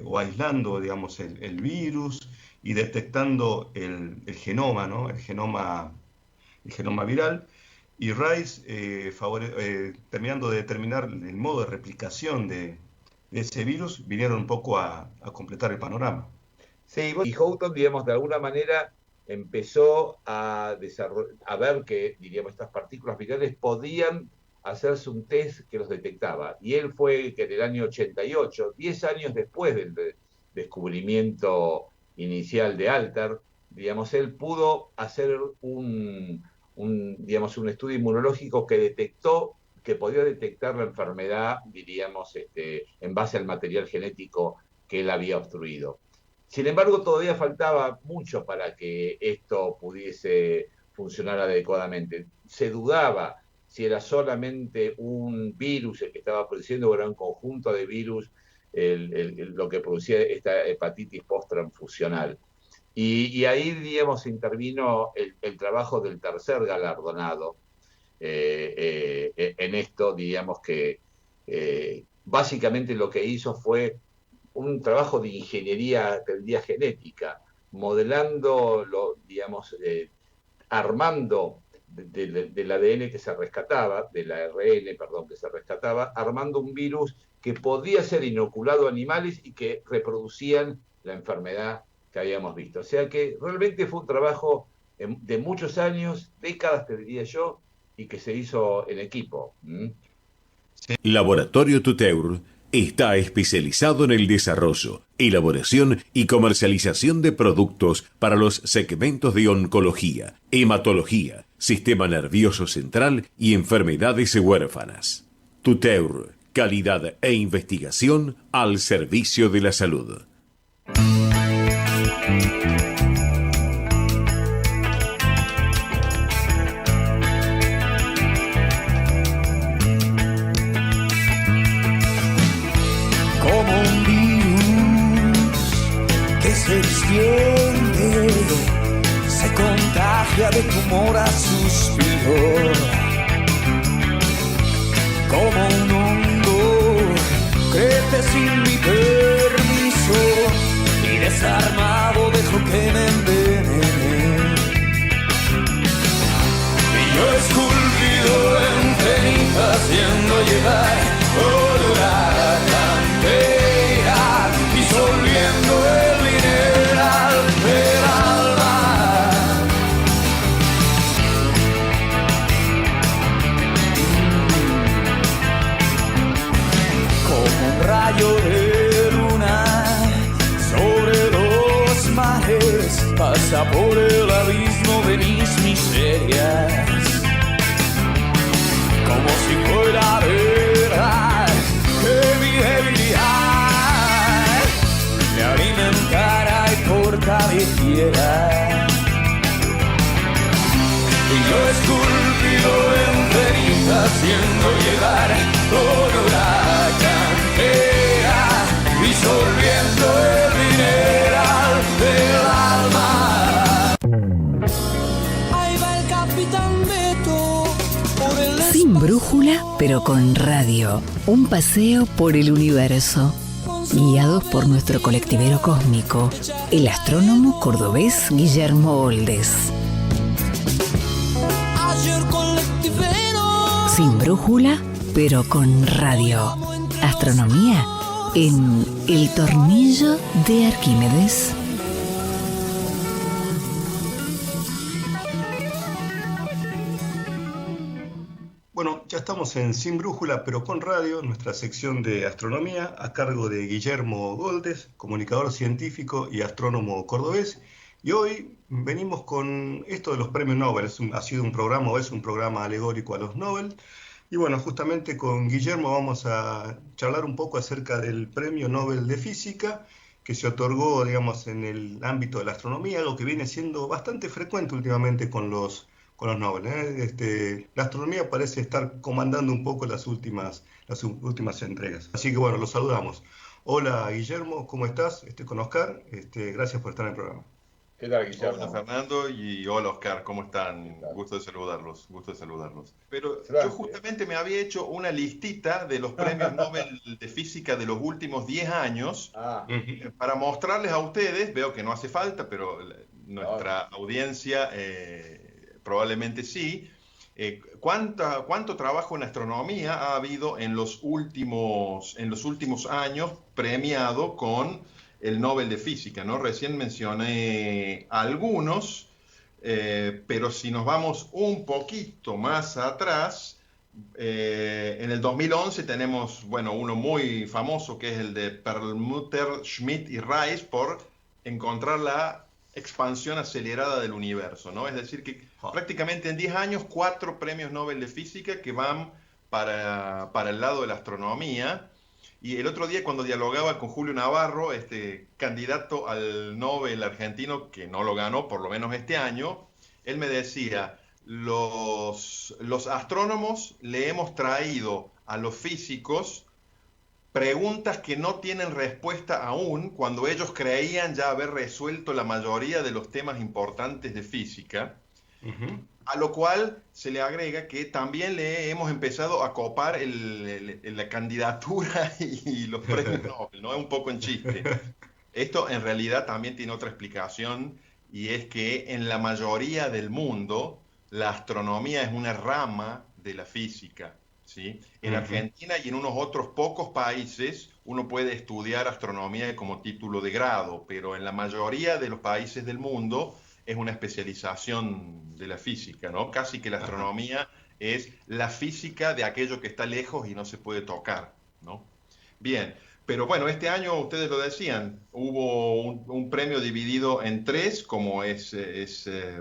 o aislando, digamos, el virus y detectando el genoma, ¿no? El genoma viral. Y Rice terminando de determinar el modo de replicación de ese virus, vinieron un poco a completar el panorama. Sí, y Houghton, digamos, de alguna manera empezó a ver que, diríamos, estas partículas virales podían hacerse un test que los detectaba. Y él fue que en el año 88, 10 años después del descubrimiento inicial de Alter, digamos, él pudo hacer un estudio inmunológico que detectó que podía detectar la enfermedad, diríamos, en base al material genético que él había obstruido. Sin embargo, todavía faltaba mucho para que esto pudiese funcionar adecuadamente. Se dudaba si era solamente un virus el que estaba produciendo o era un conjunto de virus lo que producía esta hepatitis post-transfusional. Y ahí, digamos, intervino el trabajo del tercer galardonado en esto, digamos que básicamente lo que hizo fue un trabajo de ingeniería, tendría genética, modelando, digamos, armando del ADN que se rescataba, del ARN, perdón, que se rescataba, armando un virus que podía ser inoculado a animales y que reproducían la enfermedad que habíamos visto. O sea que realmente fue un trabajo de muchos años, décadas te diría yo, y que se hizo en equipo. Laboratorio Tuteur está especializado en el desarrollo, elaboración y comercialización de productos para los segmentos de oncología, hematología, sistema nervioso central y enfermedades huérfanas. Tuteur, calidad e investigación al servicio de la salud. Se extiende, se contagia de tumor a suspiro, como un hongo, crece sin mi permiso y desarmado dejo que me envenene. Y yo esculpido en ceniza haciendo llegar olor a cantera, disolviendo el mineral del alma. Como un rayo de luna sobre los mares, pasa por el abismo de mis miserias, como si fuera verdad que mi debilidad me alimentara y fortaleciera. Y yo esculpido en ceniza haciendo llegar olor a cantera, disolviendo el mineral del alma. Ahí va el capitán Beto por el... Sin brújula, pero con radio. Un paseo por el universo. Guiados por nuestro colectivero cósmico, el astrónomo cordobés Guillermo Oldes. Sin brújula, pero con radio. Astronomía en El Tornillo de Arquímedes. Bueno, ya estamos en Sin Brújula, pero con radio, nuestra sección de astronomía, a cargo de Guillermo Oldes, comunicador científico y astrónomo cordobés. Y hoy venimos con esto de los premios Nobel. Ha sido un programa, o es un programa alegórico a los Nobel. Y bueno, justamente con Guillermo vamos a charlar un poco acerca del premio Nobel de Física, que se otorgó, digamos, en el ámbito de la astronomía, algo que viene siendo bastante frecuente últimamente con los Nobel, ¿eh? La astronomía parece estar comandando un poco las últimas entregas. Así que bueno, los saludamos. Hola Guillermo, ¿cómo estás? Con Oscar, gracias por estar en el programa. ¿Qué tal, Guillermo? Hola Fernando y hola Oscar, ¿cómo están? Gusto de saludarlos. Pero yo justamente me había hecho una listita de los premios Nobel de Física de los últimos 10 años para mostrarles a ustedes. Veo que no hace falta, pero nuestra audiencia probablemente sí. ¿Cuánto trabajo en astronomía ha habido en los últimos años premiado con el Nobel de Física, ¿no? Recién mencioné algunos, pero si nos vamos un poquito más atrás, en el 2011 tenemos, bueno, uno muy famoso que es el de Perlmutter, Schmidt y Rice por encontrar la expansión acelerada del universo, ¿no? Es decir, que prácticamente en 10 años, 4 premios Nobel de Física que van para el lado de la astronomía. Y el otro día cuando dialogaba con Julio Navarro, candidato al Nobel argentino, que no lo ganó, por lo menos este año, él me decía, los astrónomos le hemos traído a los físicos preguntas que no tienen respuesta aún, cuando ellos creían ya haber resuelto la mayoría de los temas importantes de física. A lo cual se le agrega que también le hemos empezado a copar la candidatura y los premios Nobel, ¿no? Es un poco en chiste. Esto en realidad también tiene otra explicación, y es que en la mayoría del mundo la astronomía es una rama de la física, ¿sí? En Argentina y en unos otros pocos países uno puede estudiar astronomía como título de grado, pero en la mayoría de los países del mundo es una especialización de la física, ¿no? Casi que la astronomía es la física de aquello que está lejos y no se puede tocar, ¿no? Bien, pero bueno, este año, ustedes lo decían, hubo un premio dividido en tres, como es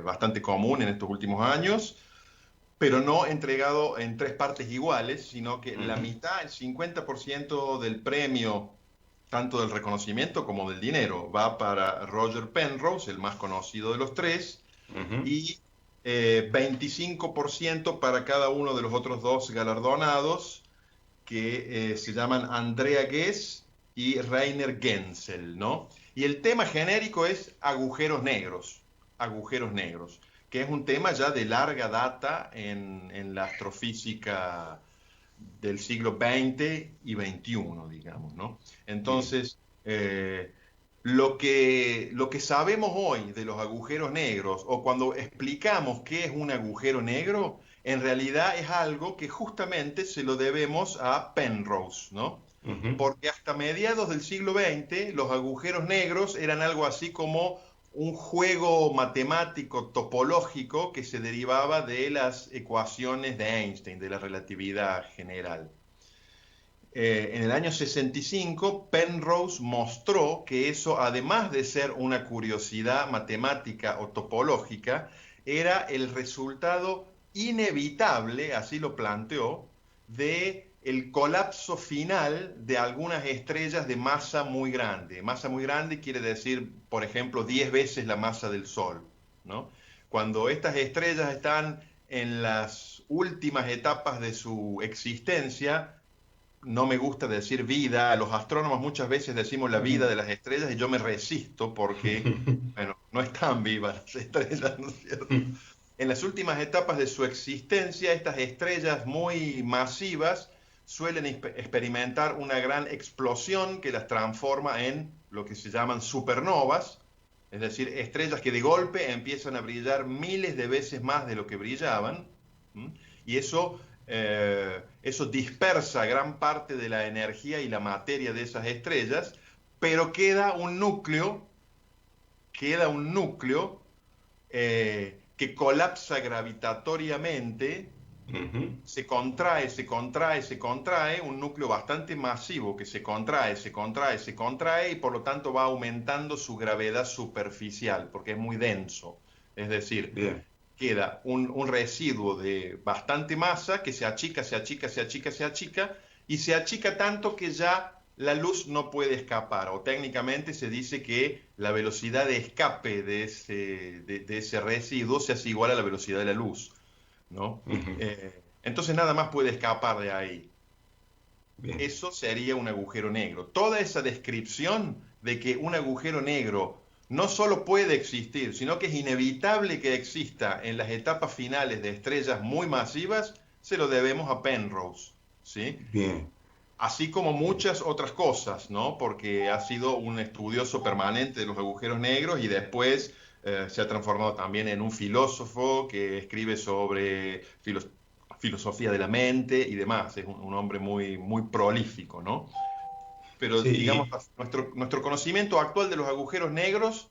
bastante común en estos últimos años, pero no entregado en tres partes iguales, sino que la mitad, el 50% del premio, tanto del reconocimiento como del dinero, va para Roger Penrose, el más conocido de los tres, y 25% para cada uno de los otros dos galardonados, que se llaman Andrea Ghez y Rainer Genzel, ¿no? Y el tema genérico es agujeros negros, que es un tema ya de larga data en la astrofísica del siglo XX y XXI, digamos, ¿no? Entonces, lo que sabemos hoy de los agujeros negros, o cuando explicamos qué es un agujero negro, en realidad es algo que justamente se lo debemos a Penrose, ¿no? Porque hasta mediados del siglo XX los agujeros negros eran algo así como un juego matemático topológico que se derivaba de las ecuaciones de Einstein, de la relatividad general. En el año 65, Penrose mostró que eso, además de ser una curiosidad matemática o topológica, era el resultado inevitable, así lo planteó, de el colapso final de algunas estrellas de masa muy grande. Masa muy grande quiere decir, por ejemplo, 10 veces la masa del Sol, ¿no? Cuando estas estrellas están en las últimas etapas de su existencia, no me gusta decir vida, los astrónomos muchas veces decimos la vida de las estrellas y yo me resisto porque, bueno, no están vivas las estrellas, ¿no es cierto? En las últimas etapas de su existencia, estas estrellas muy masivas suelen experimentar una gran explosión que las transforma en lo que se llaman supernovas, es decir, estrellas que de golpe empiezan a brillar miles de veces más de lo que brillaban, y eso dispersa gran parte de la energía y la materia de esas estrellas, pero queda un núcleo que colapsa gravitatoriamente. Se contrae, un núcleo bastante masivo que se contrae, y por lo tanto va aumentando su gravedad superficial, porque es muy denso. Es decir, queda un residuo de bastante masa que se achica, y se achica tanto que ya la luz no puede escapar, o técnicamente se dice que la velocidad de escape de ese residuo se hace igual a la velocidad de la luz, ¿no? Entonces nada más puede escapar de ahí. Eso sería un agujero negro. Toda esa descripción de que un agujero negro no solo puede existir, sino que es inevitable que exista en las etapas finales de estrellas muy masivas, se lo debemos a Penrose, ¿sí? Así como muchas otras cosas, ¿no? Porque ha sido un estudioso permanente de los agujeros negros y después se ha transformado también en un filósofo que escribe sobre filosofía de la mente y demás. Es un hombre muy, muy prolífico, ¿no? Pero digamos, nuestro conocimiento actual de los agujeros negros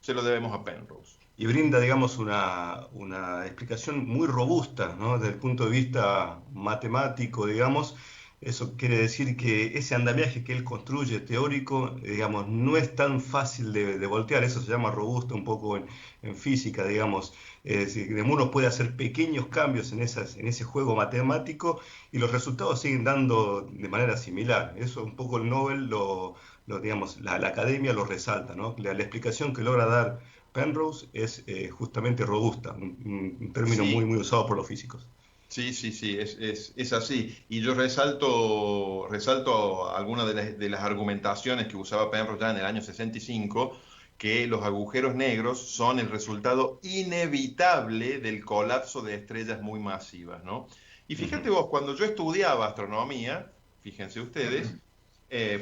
se lo debemos a Penrose. Y brinda, digamos, una explicación muy robusta, ¿no? Desde el punto de vista matemático, digamos, Eso quiere decir que ese andamiaje que él construye teórico, digamos, no es tan fácil de voltear. Eso se llama robusto un poco en física, digamos. Es decir, uno puede hacer pequeños cambios en ese juego matemático y los resultados siguen dando de manera similar. Eso un poco el Nobel digamos, la academia lo resalta, ¿no? La explicación que logra dar Penrose es justamente robusta, un término Sí. muy, muy usado por los físicos. Sí, es así. Y yo resalto algunas de las argumentaciones que usaba Penrose ya en el año 65, que los agujeros negros son el resultado inevitable del colapso de estrellas muy masivas, ¿no? Y fíjate vos, cuando yo estudiaba astronomía, fíjense ustedes,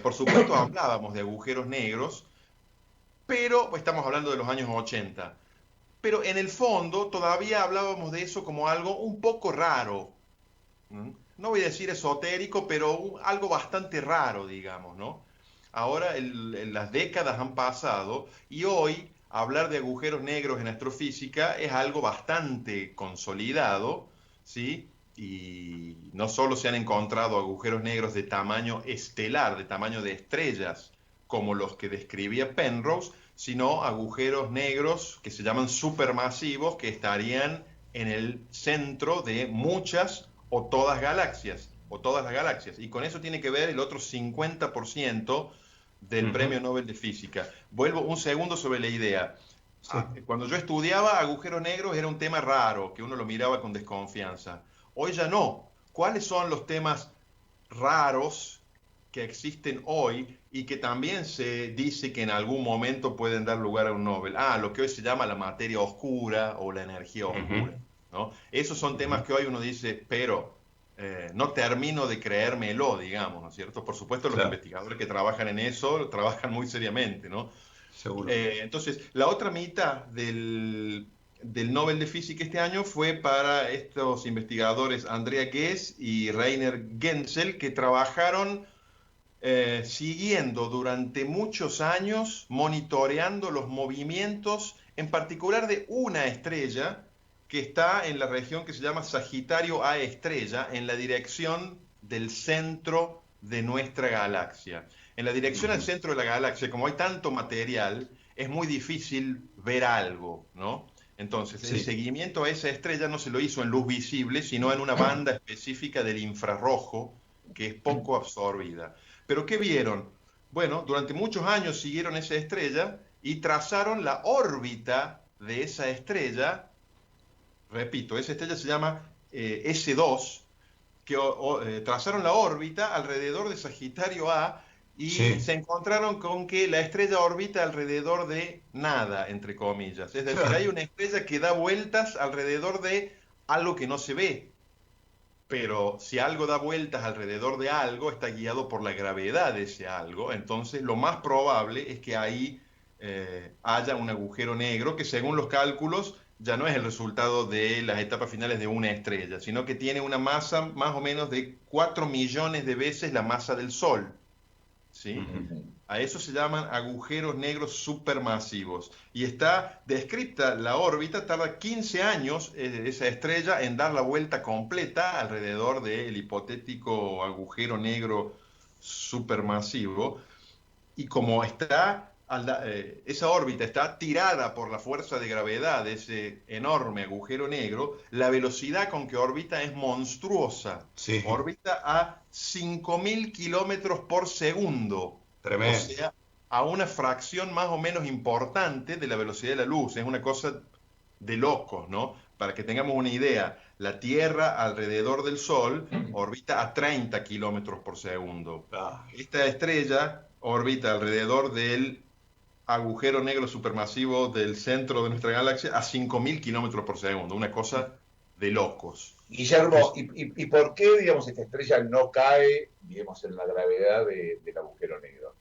por supuesto hablábamos de agujeros negros, pero pues, estamos hablando de los años 80. Pero en el fondo todavía hablábamos de eso como algo un poco raro. No voy a decir esotérico, pero algo bastante raro, digamos, ¿no? Ahora las décadas han pasado y hoy hablar de agujeros negros en astrofísica es algo bastante consolidado, ¿sí? Y no solo se han encontrado agujeros negros de tamaño estelar, de tamaño de estrellas, como los que describía Penrose, sino agujeros negros que se llaman supermasivos, que estarían en el centro de muchas o todas las galaxias. Y con eso tiene que ver el otro 50% del Premio Nobel de Física. Vuelvo un segundo sobre la idea. Sí. Cuando yo estudiaba agujeros negros era un tema raro, que uno lo miraba con desconfianza. Hoy ya no. ¿Cuáles son los temas raros que existen hoy y que también se dice que en algún momento pueden dar lugar a un Nobel? Lo que hoy se llama la materia oscura o la energía oscura, ¿no? Esos son temas que hoy uno dice, pero no termino de creérmelo, digamos, ¿no es cierto? Por supuesto, los investigadores que trabajan en eso trabajan muy seriamente, ¿no? Seguro. Entonces, la otra mitad del Nobel de Física este año fue para estos investigadores Andrea Ghez y Rainer Genzel, que trabajaron siguiendo durante muchos años, monitoreando los movimientos, en particular de una estrella que está en la región que se llama Sagitario A estrella, en la dirección del centro de nuestra galaxia. En la dirección al centro de la galaxia, como hay tanto material, es muy difícil ver algo, ¿no? Entonces, el seguimiento a esa estrella no se lo hizo en luz visible, sino en una banda específica del infrarrojo, que es poco absorbida. ¿Pero qué vieron? Bueno, durante muchos años siguieron esa estrella y trazaron la órbita de esa estrella. Repito, esa estrella se llama S2, que trazaron la órbita alrededor de Sagitario A y se encontraron con que la estrella orbita alrededor de nada, entre comillas. Es decir, hay una estrella que da vueltas alrededor de algo que no se ve. Pero si algo da vueltas alrededor de algo, está guiado por la gravedad de ese algo. Entonces, lo más probable es que ahí haya un agujero negro que, según los cálculos, ya no es el resultado de las etapas finales de una estrella, sino que tiene una masa más o menos de 4 millones de veces la masa del Sol. ¿Sí? A eso se llaman agujeros negros supermasivos. Y está descrita la órbita, tarda 15 años esa estrella en dar la vuelta completa alrededor del hipotético agujero negro supermasivo. Y como está, esa órbita está tirada por la fuerza de gravedad de ese enorme agujero negro, la velocidad con que orbita es monstruosa. Sí. Orbita a 5.000 kilómetros por segundo. Tremendo. O sea, a una fracción más o menos importante de la velocidad de la luz. Es una cosa de locos, ¿no? Para que tengamos una idea, la Tierra alrededor del Sol orbita a 30 kilómetros por segundo. Esta estrella orbita alrededor del agujero negro supermasivo del centro de nuestra galaxia a 5.000 kilómetros por segundo. Una cosa de locos. Guillermo, ¿y por qué, digamos, esta estrella no cae, digamos, en la gravedad del agujero negro?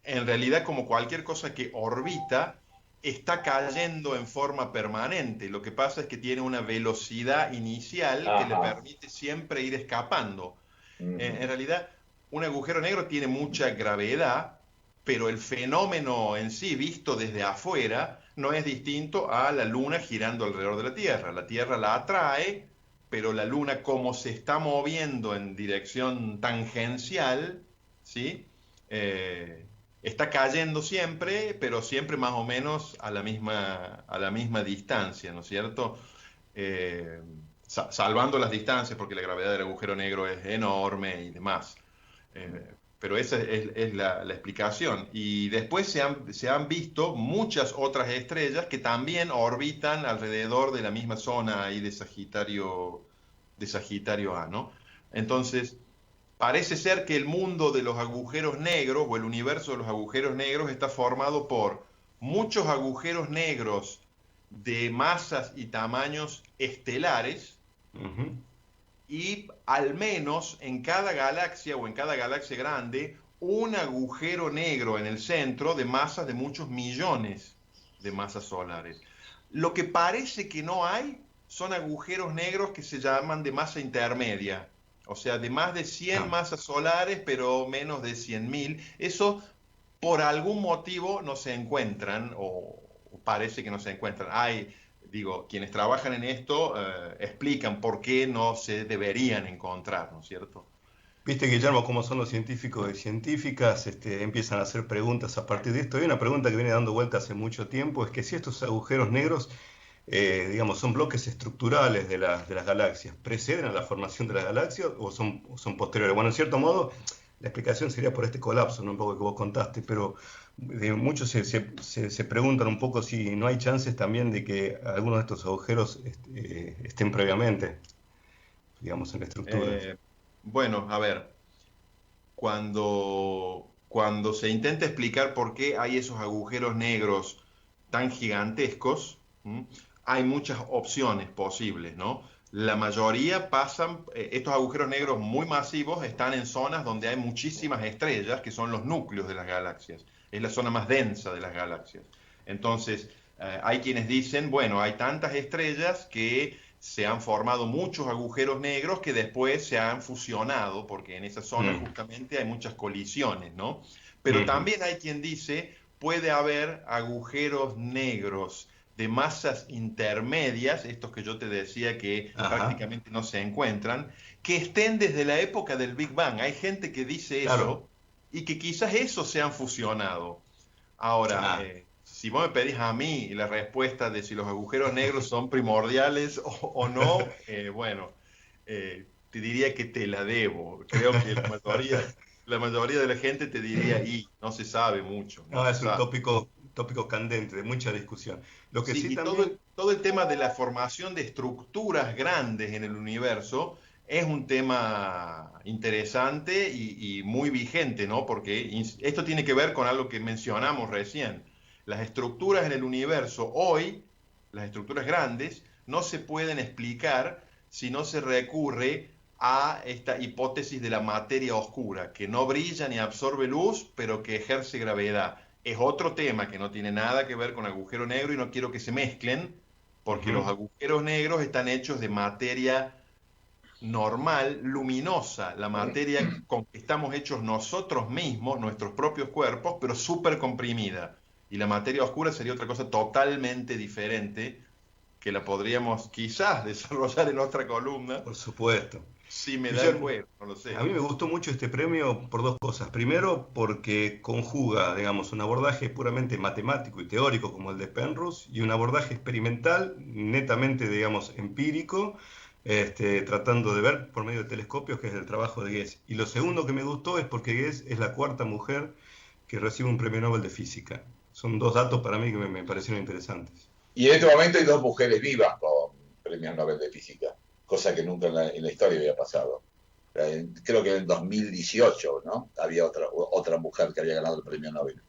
En realidad, como cualquier cosa que orbita, está cayendo en forma permanente. Lo que pasa es que tiene una velocidad inicial que le permite siempre ir escapando. En realidad, un agujero negro tiene mucha gravedad, pero el fenómeno en sí, visto desde afuera, no es distinto a la Luna girando alrededor de la Tierra. La Tierra la atrae, pero la Luna, como se está moviendo en dirección tangencial, ¿sí? Está cayendo siempre, pero siempre más o menos a la misma distancia, ¿no es cierto? Salvando las distancias, porque la gravedad del agujero negro es enorme y demás. Pero esa es la explicación. Y después se han visto muchas otras estrellas que también orbitan alrededor de la misma zona ahí de Sagitario A, ¿no? Entonces, parece ser que el mundo de los agujeros negros, o el universo de los agujeros negros, está formado por muchos agujeros negros de masas y tamaños estelares, y al menos en cada galaxia o en cada galaxia grande, un agujero negro en el centro de masas de muchos millones de masas solares. Lo que parece que no hay son agujeros negros que se llaman de masa intermedia, o sea, de más de 100 masas solares, pero menos de 100.000. Eso, por algún motivo, no se encuentran, o parece que no se encuentran. Quienes trabajan en esto explican por qué no se deberían encontrar, ¿no es cierto? Viste, Guillermo, cómo son los científicos y científicas, empiezan a hacer preguntas a partir de esto. Hay una pregunta que viene dando vuelta hace mucho tiempo, es que si estos agujeros negros, son bloques estructurales de las galaxias, ¿preceden a la formación de las galaxias o son posteriores? Bueno, en cierto modo, la explicación sería por este colapso, ¿no? Un poco que vos contaste, pero muchos se preguntan un poco si no hay chances también de que algunos de estos agujeros estén previamente, digamos, en la estructura. Bueno, a ver, cuando se intenta explicar por qué hay esos agujeros negros tan gigantescos, hay muchas opciones posibles, ¿no? La mayoría estos agujeros negros muy masivos están en zonas donde hay muchísimas estrellas, que son los núcleos de las galaxias. Es la zona más densa de las galaxias. Entonces, hay quienes dicen, bueno, hay tantas estrellas que se han formado muchos agujeros negros que después se han fusionado, porque en esa zona justamente hay muchas colisiones, ¿no? Pero también hay quien dice, puede haber agujeros negros de masas intermedias, estos que yo te decía que prácticamente no se encuentran, que estén desde la época del Big Bang. Hay gente que dice eso, y que quizás esos se han fusionado. Ahora, si vos me pedís a mí la respuesta de si los agujeros negros son primordiales o no, te diría que te la debo. Creo que la mayoría de la gente te diría, no se sabe mucho. Es un tópico candente, de mucha discusión. Lo que sí también... todo el tema de la formación de estructuras grandes en el universo es un tema interesante y muy vigente, ¿no? Porque esto tiene que ver con algo que mencionamos recién. Las estructuras en el universo hoy, las estructuras grandes, no se pueden explicar si no se recurre a esta hipótesis de la materia oscura, que no brilla ni absorbe luz, pero que ejerce gravedad. Es otro tema que no tiene nada que ver con agujero negro y no quiero que se mezclen, porque los agujeros negros están hechos de materia normal, luminosa, la materia con que estamos hechos nosotros mismos, nuestros propios cuerpos, pero súper comprimida. Y la materia oscura sería otra cosa totalmente diferente, que la podríamos quizás desarrollar en otra columna. Por supuesto. Si me da el juego, no lo sé. A mí me gustó mucho este premio por dos cosas. Primero, porque conjuga, digamos, un abordaje puramente matemático y teórico como el de Penrose y un abordaje experimental, netamente, digamos, empírico, tratando de ver por medio de telescopios, que es el trabajo de Guess. Y lo segundo que me gustó es porque Guess es la cuarta mujer que recibe un premio Nobel de Física. Son dos datos para mí que me parecieron interesantes. Y en este momento hay dos mujeres vivas con premios Nobel de Física, cosa que nunca en la historia había pasado. Creo que en 2018, ¿no? Había otra mujer que había ganado el premio Nobel.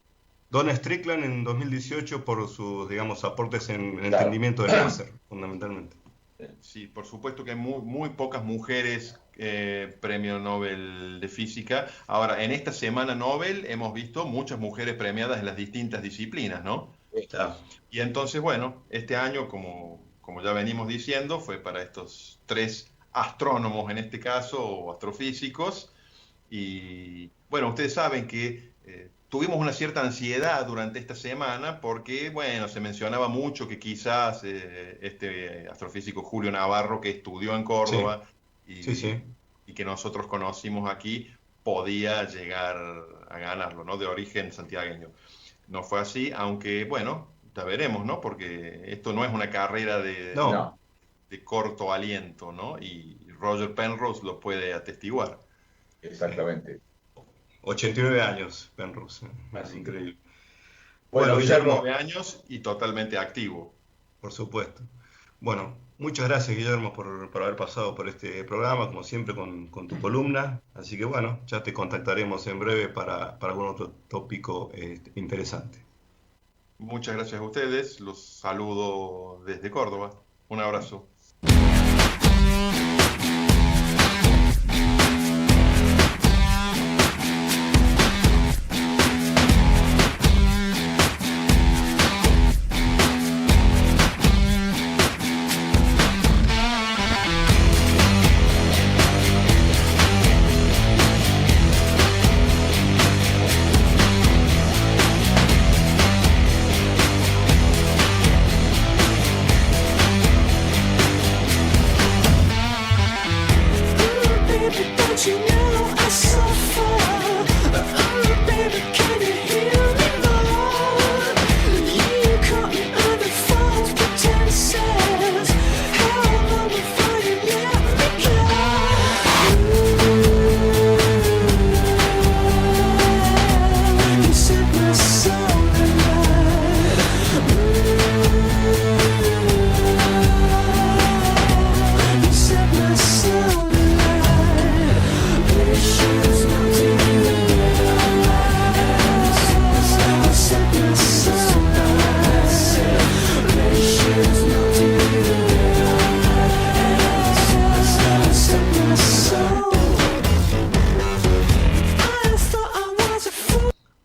Donna Strickland en 2018 por sus, digamos, aportes en entendimiento del láser, fundamentalmente. Sí, por supuesto que hay muy pocas mujeres premio Nobel de Física. Ahora, en esta semana Nobel hemos visto muchas mujeres premiadas en las distintas disciplinas, ¿no? Claro. Y entonces, bueno, este año, como ya venimos diciendo, fue para estos tres astrónomos en este caso, o astrofísicos. Y bueno, ustedes saben que tuvimos una cierta ansiedad durante esta semana porque, bueno, se mencionaba mucho que quizás este astrofísico Julio Navarro, que estudió en Córdoba y que nosotros conocimos aquí, podía llegar a ganarlo, ¿no? De origen santiagueño. No fue así, aunque, bueno, ya veremos, ¿no? Porque esto no es una carrera de corto aliento, ¿no? Y Roger Penrose lo puede atestiguar. Exactamente. 89 años, Penrose. Es increíble. Bueno, Guillermo, 9 años y totalmente activo. Por supuesto. Bueno, muchas gracias, Guillermo, por haber pasado por este programa, como siempre, con tu columna. Así que bueno, ya te contactaremos en breve para algún otro tópico interesante. Muchas gracias a ustedes. Los saludo desde Córdoba. Un abrazo.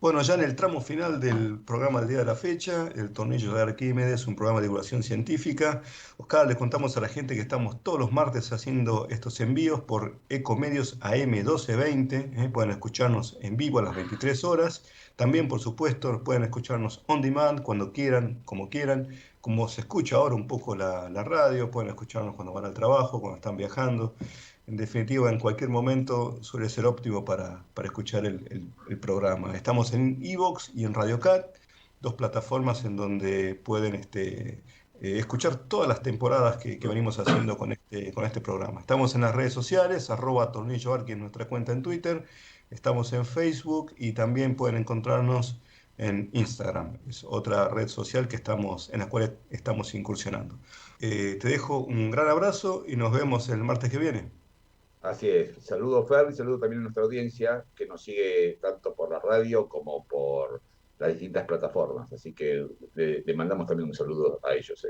Bueno, ya en el tramo final del programa del día de la fecha, el tornillo de Arquímedes, un programa de divulgación científica. Oscar, les contamos a la gente que estamos todos los martes haciendo estos envíos por Ecomedios AM 1220. Pueden escucharnos en vivo a las 23 horas. También, por supuesto, pueden escucharnos on demand cuando quieran, como se escucha ahora un poco la radio. Pueden escucharnos cuando van al trabajo, cuando están viajando. En definitiva, en cualquier momento suele ser óptimo para escuchar el programa. Estamos en iVoox y en RadioCat, dos plataformas en donde pueden escuchar todas las temporadas que venimos haciendo con este programa. Estamos en las redes sociales, @tornilloarqui en nuestra cuenta en Twitter, estamos en Facebook y también pueden encontrarnos en Instagram. Es otra red social en la cual estamos incursionando. Te dejo un gran abrazo y nos vemos el martes que viene. Así es. Saludo, Fer, y saludo también a nuestra audiencia que nos sigue tanto por la radio como por las distintas plataformas. Así que le mandamos también un saludo a ellos.